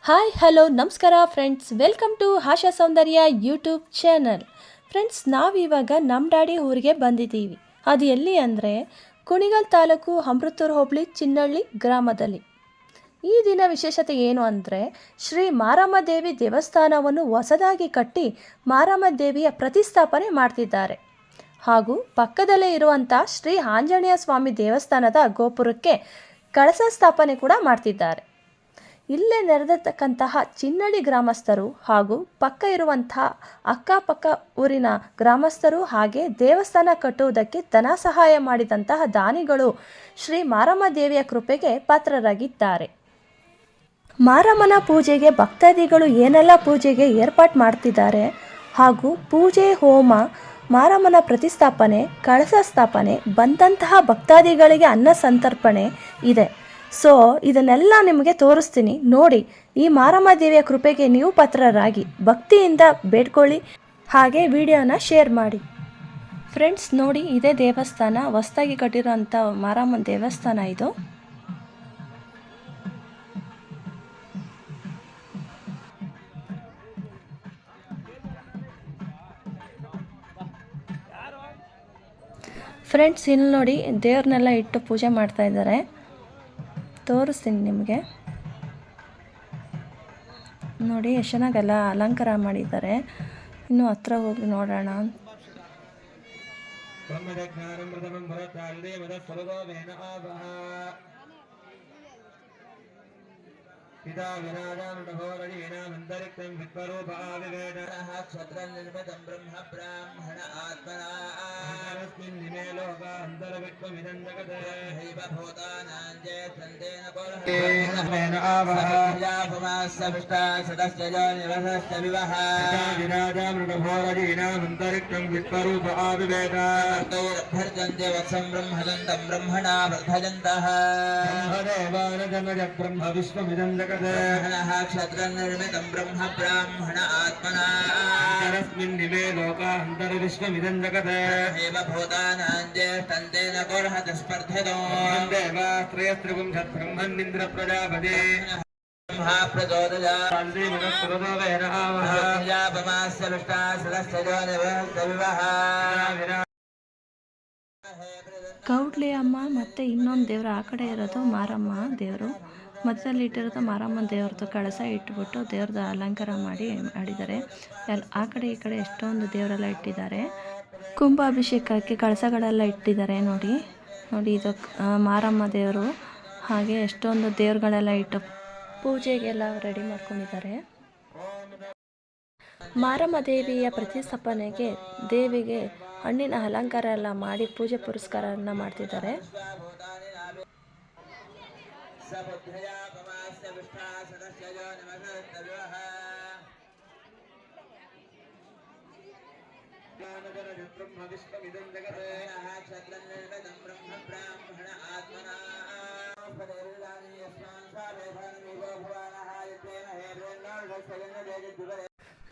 Hi hello ನಮಸ್ಕಾರ friends, welcome to Asha Soundarya YouTube channel. Friends, ನಾವಿವಾಗ ನಮ್ಮ ಡ್ಯಾಡಿ ಊರಿಗೆ ಬಂದಿದ್ದೀವಿ. ಅದು ಎಲ್ಲಿ ಅಂದರೆ ಕುಣಿಗಲ್ ತಾಲೂಕು ಅಮೃತೂರು ಹೋಬಳಿ ಚಿನ್ನಹಳ್ಳಿ ಗ್ರಾಮದಲ್ಲಿ. ಈ ದಿನ ವಿಶೇಷತೆ ಏನು ಅಂದರೆ ಶ್ರೀ ಮಾರಮ್ಮ ದೇವಿ ದೇವಸ್ಥಾನವನ್ನು ಹೊಸದಾಗಿ ಕಟ್ಟಿ ಮಾರಮ್ಮ ದೇವಿಯ ಪ್ರತಿಷ್ಠಾಪನೆ ಮಾಡ್ತಿದ್ದಾರೆ. ಹಾಗೂ ಪಕ್ಕದಲ್ಲೇ ಇರುವಂಥ ಶ್ರೀ ಆಂಜನೇಯ ಸ್ವಾಮಿ ದೇವಸ್ಥಾನದ ಗೋಪುರಕ್ಕೆ ಕಳಸ ಸ್ಥಾಪನೆ ಕೂಡ ಮಾಡ್ತಿದ್ದಾರೆ. ಇಲ್ಲೇ ನೆರೆದಿರ್ತಕ್ಕಂತಹ ಚಿನ್ನಳ್ಳಿ ಗ್ರಾಮಸ್ಥರು ಹಾಗೂ ಪಕ್ಕ ಇರುವಂತಹ ಅಕ್ಕಪಕ್ಕ ಊರಿನ ಗ್ರಾಮಸ್ಥರು ಹಾಗೆ ದೇವಸ್ಥಾನ ಕಟ್ಟುವುದಕ್ಕೆ ಧನ ಸಹಾಯ ಮಾಡಿದಂತಹ ದಾನಿಗಳು ಶ್ರೀ ಮಾರಮ್ಮ ದೇವಿಯ ಕೃಪೆಗೆ ಪಾತ್ರರಾಗಿದ್ದಾರೆ. ಮಾರಮ್ಮನ ಪೂಜೆಗೆ ಭಕ್ತಾದಿಗಳು ಏನೆಲ್ಲ ಪೂಜೆಗೆ ಏರ್ಪಾಟ್ ಮಾಡ್ತಿದ್ದಾರೆ ಹಾಗೂ ಪೂಜೆ, ಹೋಮ, ಮಾರಮ್ಮನ ಪ್ರತಿಷ್ಠಾಪನೆ, ಕಳಸ ಸ್ಥಾಪನೆ, ಬಂದಂತಹ ಭಕ್ತಾದಿಗಳಿಗೆ ಅನ್ನ ಸಂತರ್ಪಣೆ ಇದೆ. ಸೊ ಇದನ್ನೆಲ್ಲ ನಿಮಗೆ ತೋರಿಸ್ತೀನಿ ನೋಡಿ. ಈ ಮಾರಮ್ಮ ದೇವಿಯ ಕೃಪೆಗೆ ನೀವು ಪಾತ್ರರಾಗಿ ಭಕ್ತಿಯಿಂದ ಬೇಡ್ಕೊಳ್ಳಿ, ಹಾಗೆ ವಿಡಿಯೋನ ಶೇರ್ ಮಾಡಿ. ಫ್ರೆಂಡ್ಸ್ ನೋಡಿ, ಇದೇ ದೇವಸ್ಥಾನ, ಹೊಸದಾಗಿ ಕಟ್ಟಿರೋಂಥ ಮಾರಮ್ಮನ ದೇವಸ್ಥಾನ ಇದು. ಫ್ರೆಂಡ್ಸ್ ಇಲ್ಲಿ ನೋಡಿ, ದೇವ್ರನ್ನೆಲ್ಲ ಇಟ್ಟು ಪೂಜೆ ಮಾಡ್ತಾ ಇದ್ದಾರೆ. ತೋರಿಸ್ತೀನಿ ನಿಮಗೆ. ನೋಡಿ ಎಷ್ಟು ಚೆನ್ನಾಗೆಲ್ಲ ಅಲಂಕಾರ ಮಾಡಿದ್ದಾರೆ. ಇನ್ನು ಹತ್ರ ಹೋಗಿ ನೋಡೋಣ. पिता विनादानुढघोरवीणामन्तरिक्षं विश्वरूपाविवेदनः क्षत्रनिर्मितं ब्रह्म ब्राह्मण आत्मना तस्मिन्निमे लोकान्तरविश्वमिदं जगते हैव भूतानाञ्जे छन्देन पुरःेन आवहयापमास्सविष्टा सदस्य निवसश्च विवः विनादानुढघोरवीणामन्तरिक्षं विश्वरूपाविवेदनैर्भर्जन्ते वत्सं ब्रह्मदन्तं ब्रह्मणा वर्धयन्तः ब्रह्मदेवानजनज ब्रह्म विश्वमिदं जगते क्षत्रनिर्मितं ब्रह्म ब्राह्मण आत्मना तस्मिन्निमे लोकान्तरविश्वमिदं जगते एव भूतानाञ्जेष्टन्तेन कुर्हत स्पर्धितो देवात्रयस्त्रिपुंसत्ब्रह्मन्निन्द्र प्रजापते ಕೌಡ್ಲಿ ಅಮ್ಮ ಮತ್ತು ಇನ್ನೊಂದು ದೇವರು ಆ ಕಡೆ ಇರೋದು ಮಾರಮ್ಮ ದೇವರು. ಮಧ್ಯದಲ್ಲಿ ಇಟ್ಟಿರೋದು ಮಾರಮ್ಮ ದೇವ್ರದ್ದು ಕಳಸ ಇಟ್ಬಿಟ್ಟು ದೇವ್ರದ್ದು ಅಲಂಕಾರ ಮಾಡಿದ್ದಾರೆ. ಆ ಕಡೆ ಈ ಕಡೆ ಎಷ್ಟೊಂದು ದೇವರೆಲ್ಲ ಇಟ್ಟಿದ್ದಾರೆ. ಕುಂಭಾಭಿಷೇಕಕ್ಕೆ ಕಳಸಗಳೆಲ್ಲ ಇಟ್ಟಿದ್ದಾರೆ. ನೋಡಿ ಇದು ಮಾರಮ್ಮ ದೇವರು. ಹಾಗೆ ಎಷ್ಟೊಂದು ದೇವ್ರುಗಳೆಲ್ಲ ಇಟ್ಟು ಪೂಜೆಗೆಲ್ಲ ರೆಡಿ ಮಾಡ್ಕೊಂಡಿದ್ದಾರೆ. ಮಾರಮ್ಮ ದೇವಿಯ ಪ್ರತಿಷ್ಠಾಪನೆಗೆ ದೇವಿಗೆ ಹಣ್ಣಿನ ಅಲಂಕಾರ ಎಲ್ಲ ಮಾಡಿ ಪೂಜೆ ಪುರಸ್ಕಾರನ ಮಾಡ್ತಿದ್ದಾರೆ.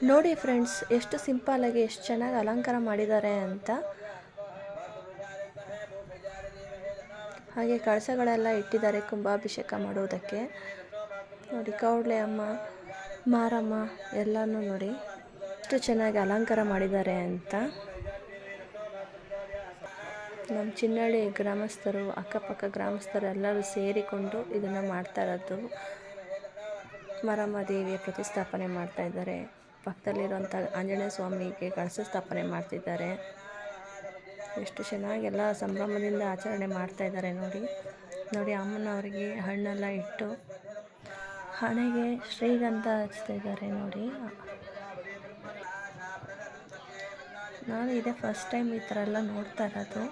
ನೋಡಿ ಫ್ರೆಂಡ್ಸ್, ಎಷ್ಟು ಸಿಂಪಲ್ಲಾಗಿ ಎಷ್ಟು ಚೆನ್ನಾಗಿ ಅಲಂಕಾರ ಮಾಡಿದ್ದಾರೆ ಅಂತ. ಹಾಗೆ ಕಳಸಗಳೆಲ್ಲ ಇಟ್ಟಿದ್ದಾರೆ ಕುಂಭಾಭಿಷೇಕ ಮಾಡುವುದಕ್ಕೆ. ನೋಡಿ ಕೌಡ್ಲೆ ಅಮ್ಮ, ಮಾರಮ್ಮ ಎಲ್ಲನೂ ನೋಡಿ ಎಷ್ಟು ಚೆನ್ನಾಗಿ ಅಲಂಕಾರ ಮಾಡಿದ್ದಾರೆ ಅಂತ. ನಮ್ಮ ಚಿನ್ನಹಳ್ಳಿ ಗ್ರಾಮಸ್ಥರು, ಅಕ್ಕಪಕ್ಕ ಗ್ರಾಮಸ್ಥರು ಎಲ್ಲರೂ ಸೇರಿಕೊಂಡು ಇದನ್ನು ಮಾಡ್ತಾ ಇರೋದು. ಮಾರಮ್ಮ ದೇವಿಯ ಪ್ರತಿಷ್ಠಾಪನೆ ಮಾಡ್ತಾ ಇದ್ದಾರೆ. ಪಕ್ಕದಲ್ಲಿರುವಂಥ ಆಂಜನೇಯ ಸ್ವಾಮಿಗೆ ಕಳಸ ಸ್ಥಾಪನೆ ಮಾಡ್ತಿದ್ದಾರೆ. ಎಷ್ಟು ಚೆನ್ನಾಗೆಲ್ಲ ಸಂಭ್ರಮದಿಂದ ಆಚರಣೆ ಮಾಡ್ತಾ ಇದ್ದಾರೆ ನೋಡಿ ಅಮ್ಮನವರಿಗೆ ಹಣ್ಣೆಲ್ಲ ಇಟ್ಟು ಹಣೆಗೆ ಶ್ರೀಗಂಧ ಹಚ್ತಾ ಇದ್ದಾರೆ. ನೋಡಿ, ನಾನು ಇದೇ ಫಸ್ಟ್ ಟೈಮ್ ಈ ಥರ ಎಲ್ಲ ನೋಡ್ತಾ ಇರೋದು.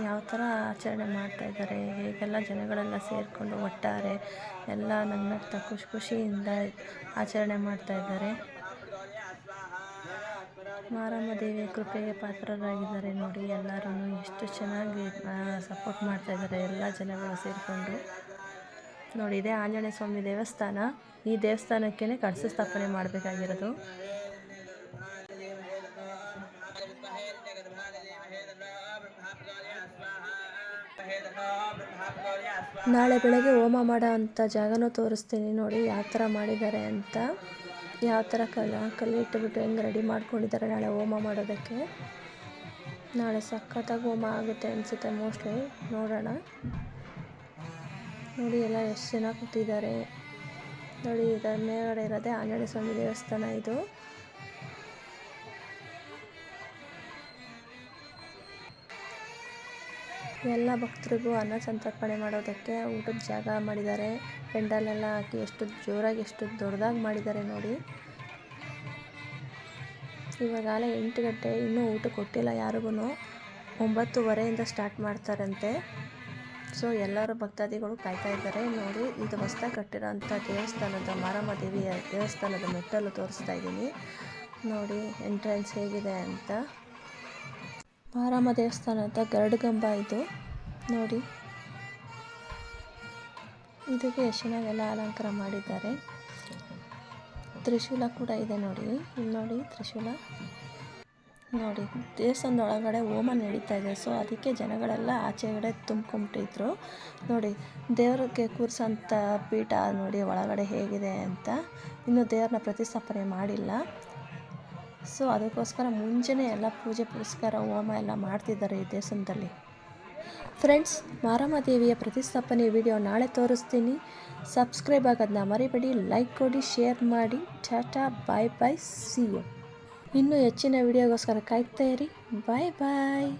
ಯಾವ ಥರ ಆಚರಣೆ ಮಾಡ್ತಾ ಇದ್ದಾರೆ, ಹೇಗೆಲ್ಲ ಜನಗಳೆಲ್ಲ ಸೇರಿಕೊಂಡು ಒಟ್ಟಾರೆ ಎಲ್ಲ ನಗ್ನಗ್ತಾ ಖುಷಿಯಿಂದ ಆಚರಣೆ ಮಾಡ್ತಾ ಇದ್ದಾರೆ. ಮಾರಮ್ಮ ದೇವಿಯ ಕೃಪೆಗೆ ಪಾತ್ರರಾಗಿದ್ದಾರೆ. ನೋಡಿ ಎಲ್ಲರೂ ಎಷ್ಟು ಚೆನ್ನಾಗಿ ಸಪೋರ್ಟ್ ಮಾಡ್ತಾ ಇದ್ದಾರೆ ಎಲ್ಲ ಜನಗಳು ಸೇರಿಕೊಂಡು. ನೋಡಿ, ಇದೇ ಆಂಜನೇಯ ಸ್ವಾಮಿ ದೇವಸ್ಥಾನ. ಈ ದೇವಸ್ಥಾನಕ್ಕೇ ಕಳಸ ಸ್ಥಾಪನೆ ಮಾಡಬೇಕಾಗಿರೋದು. ನಾಳೆ ಬೆಳಗ್ಗೆ ಹೋಮ ಮಾಡೋ ಅಂಥ ಜಾಗನೂ ತೋರಿಸ್ತೀನಿ ನೋಡಿ, ಯಾವ ಥರ ಮಾಡಿದ್ದಾರೆ ಅಂತ. ಯಾವ ಥರ ಕಲ್ಲಿಟ್ಟುಬಿಟ್ಟು ಹೆಂಗೆ ರೆಡಿ ಮಾಡ್ಕೊಂಡಿದ್ದಾರೆ ನಾಳೆ ಹೋಮ ಮಾಡೋದಕ್ಕೆ. ನಾಳೆ ಸಖತ್ತಾಗಿ ಹೋಮ ಆಗುತ್ತೆ ಅನಿಸುತ್ತೆ ಮೋಸ್ಟ್ಲಿ, ನೋಡೋಣ. ನೋಡಿ ಎಲ್ಲ ಎಷ್ಟು ಜನ ಕೂತಿದ್ದಾರೆ ನೋಡಿ. ಇದರ ಮೇಲ್ಗಡೆ ಇರೋದೇ ಆಂಜನೇಯ ಸ್ವಾಮಿ ದೇವಸ್ಥಾನ ಇದು. ಎಲ್ಲ ಭಕ್ತರಿಗೂ ಅನ್ನ ಸಂತರ್ಪಣೆ ಮಾಡೋದಕ್ಕೆ ಊಟದ ಜಾಗ ಮಾಡಿದ್ದಾರೆ. ಪೆಂಡಾಲೆಲ್ಲ ಹಾಕಿ ಎಷ್ಟು ಜೋರಾಗಿ ಎಷ್ಟು ದೊಡ್ಡದಾಗಿ ಮಾಡಿದ್ದಾರೆ ನೋಡಿ. ಇವಾಗಲೇ 8 ಗಂಟೆ, ಇನ್ನೂ ಊಟ ಕೊಟ್ಟಿಲ್ಲ ಯಾರಿಗೂ. 9:30 ಸ್ಟಾರ್ಟ್ ಮಾಡ್ತಾರಂತೆ. ಸೊ ಎಲ್ಲರೂ ಭಕ್ತಾದಿಗಳು ಕಾಯ್ತಾ ಇದ್ದಾರೆ ನೋಡಿ. ಇದು ಹೊಸದಾಗಿ ಕಟ್ಟಿರೋಂಥ ದೇವಸ್ಥಾನದ ಮಾರಮ್ಮ ದೇವಿಯ ದೇವಸ್ಥಾನದ ಮೆಟ್ಟಲು ತೋರಿಸ್ತಾ ಇದ್ದೀನಿ ನೋಡಿ, ಎಂಟ್ರೆನ್ಸ್ ಹೇಗಿದೆ ಅಂತ. ಮಾರಮ್ಮ ದೇವಸ್ಥಾನದ ಗರುಡಗಂಬ ಇದು ನೋಡಿ. ಇದಕ್ಕೆ ಎಷ್ಟು ಚೆನ್ನಾಗೆಲ್ಲ ಅಲಂಕಾರ ಮಾಡಿದ್ದಾರೆ. ತ್ರಿಶೂಲ ಕೂಡ ಇದೆ ನೋಡಿ. ಇಲ್ಲಿ ನೋಡಿ ತ್ರಿಶೂಲ ನೋಡಿ. ದೇವಸ್ಥಾನದ ಒಳಗಡೆ ಹೋಮ ನಡೀತಾ ಇದೆ, ಸೊ ಅದಕ್ಕೆ ಜನಗಳೆಲ್ಲ ಆಚೆಗಡೆ ತುಂಬ್ಕೊಂಬಿಟ್ಟಿದ್ರು ನೋಡಿ. ದೇವರಿಗೆ ಕೂರಿಸೋಂಥ ಪೀಠ ನೋಡಿ ಒಳಗಡೆ ಹೇಗಿದೆ ಅಂತ. ಇನ್ನು ದೇವ್ರನ್ನ ಪ್ರತಿಷ್ಠಾಪನೆ ಮಾಡಿಲ್ಲ, ಸೊ ಅದಕ್ಕೋಸ್ಕರ ಮುಂಚೆನೇ ಎಲ್ಲ ಪೂಜೆ ಪುರಸ್ಕಾರ ಹೋಮ ಎಲ್ಲ ಮಾಡ್ತಿದ್ದಾರೆ ಈ ದೇವಸ್ಥಾನದಲ್ಲಿ. ಫ್ರೆಂಡ್ಸ್, ಮಾರಮ್ಮ ದೇವಿಯ ಪ್ರತಿಷ್ಠಾಪನೆ ವಿಡಿಯೋ ನಾಳೆ ತೋರಿಸ್ತೀನಿ. ಸಬ್ಸ್ಕ್ರೈಬ್ ಆಗೋದನ್ನ ಮರಿಬೇಡಿ, ಲೈಕ್ ಕೊಡಿ, ಶೇರ್ ಮಾಡಿ. ಟಾಟಾ, ಬಾಯ್ ಬಾಯ್, ಸಿ ಯು. ಇನ್ನೂ ಹೆಚ್ಚಿನ ವಿಡಿಯೋಗೋಸ್ಕರ ಕಾಯ್ತಾ ಇರಿ. ಬಾಯ್ ಬಾಯ್.